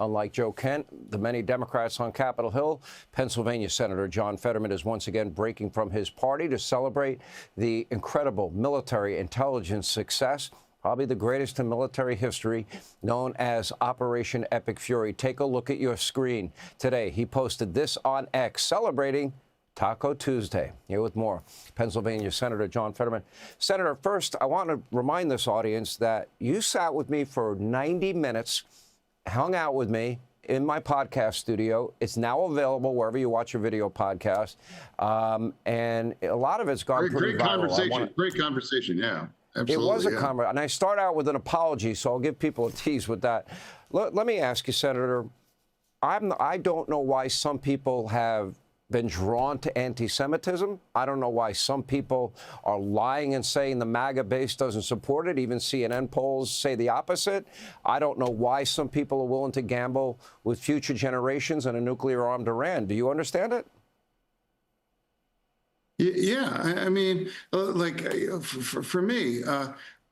Unlike Joe Kent, the many Democrats on Capitol Hill, Pennsylvania Senator John Fetterman is once again breaking from his party to celebrate the incredible military intelligence success, probably the greatest in military history, known as Operation Epic Fury. Take a look at your screen. Today, he posted this on X, celebrating Taco Tuesday. Here with more, Pennsylvania Senator John Fetterman. Senator, first, I want to remind this audience that you sat with me for 90 minutes, hung out with me in my podcast studio. It's now available wherever you watch your video podcast. And a lot of it's gone pretty viral. Great conversation, yeah. Absolutely, it was a conversation. And I start out with an apology, so I'll give people a tease with that. Let me ask you, Senator, I don't know why some people have been drawn to anti-Semitism. I don't know why some people are lying and saying the MAGA base doesn't support it. Even CNN polls say the opposite. I don't know why some people are willing to gamble with future generations and a nuclear-armed Iran. Do you understand it? Yeah, I mean, like for me,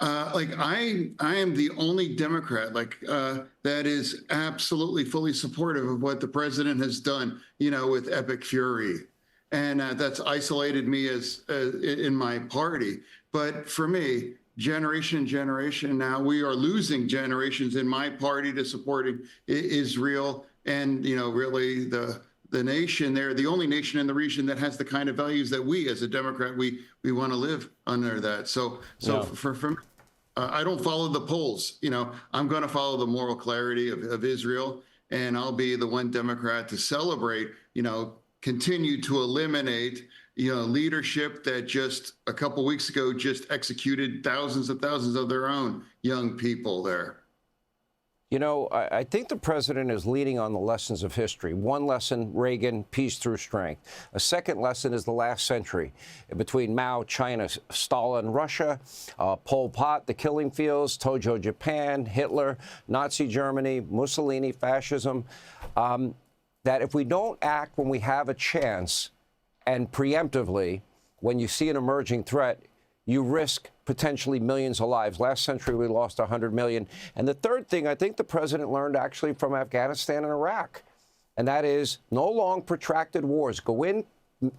like I am the only Democrat that is absolutely fully supportive of what the president has done, with Epic Fury, and that's isolated me as in my party. But for me, generation now, we are losing generations in my party to supporting Israel, and really the nation there, the only nation in the region that has the kind of values that we, as a Democrat, we want to live under that. So yeah. For me, I don't follow the polls. I'm going to follow the moral clarity of Israel, and I'll be the one Democrat to celebrate, continue to eliminate, leadership that just a couple weeks ago just executed thousands of their own young people there. I think the president is leading on the lessons of history. One lesson, Reagan, peace through strength. A second lesson is the last century, between Mao, China, Stalin, Russia, Pol Pot, the killing fields, Tojo, Japan, Hitler, Nazi Germany, Mussolini, fascism, that if we don't act when we have a chance and preemptively, when you see an emerging threat, you risk potentially millions of lives. Last century, we lost 100 million. And the third thing I think the president learned actually from Afghanistan and Iraq, and that is no long protracted wars. Go in,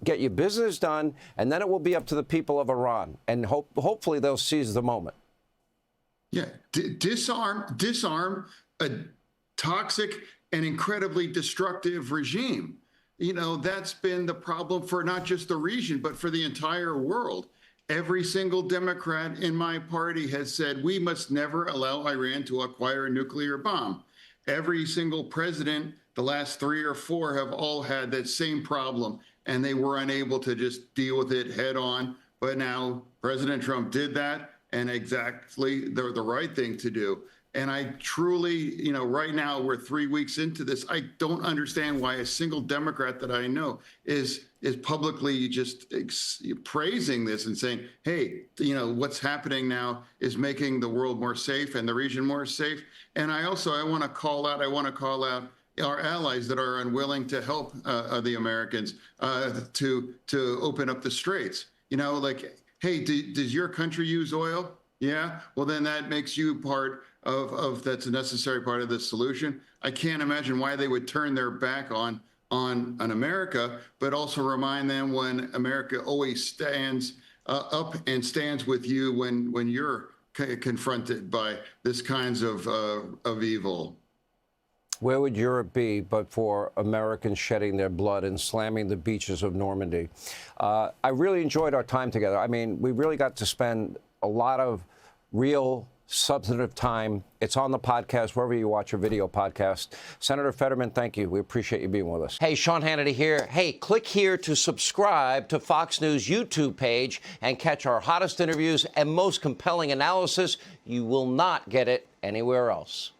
get your business done, and then it will be up to the people of Iran. And hopefully they'll seize the moment. Yeah, disarm a toxic and incredibly destructive regime. That's been the problem for not just the region, but for the entire world. Every single Democrat in my party has said we must never allow Iran to acquire a nuclear bomb. Every single president, the last 3 or 4, have all had that same problem, and they were unable to just deal with it head on. But now President Trump did that, and exactly the right thing to do. And I truly, right now we're 3 weeks into this. I don't understand why a single Democrat that I know is publicly just praising this and saying, hey, what's happening now is making the world more safe and the region more safe. And I want to call out our allies that are unwilling to help the Americans to open up the straits. Hey, does your country use oil? Yeah, well, then that makes you part of that's a necessary part of the solution. I can't imagine why they would turn their back on America, but also remind them when America always stands up and stands with you when you're confronted by this kinds of evil. Where would Europe be but for Americans shedding their blood and slamming the beaches of Normandy? I really enjoyed our time together. I mean, we really got to spend a lot of real substantive time. It's on the podcast, wherever you watch your video podcast. Senator Fetterman, thank you. We appreciate you being with us. Hey, Sean Hannity here. Hey, click here to subscribe to Fox News YouTube page and catch our hottest interviews and most compelling analysis. You will not get it anywhere else.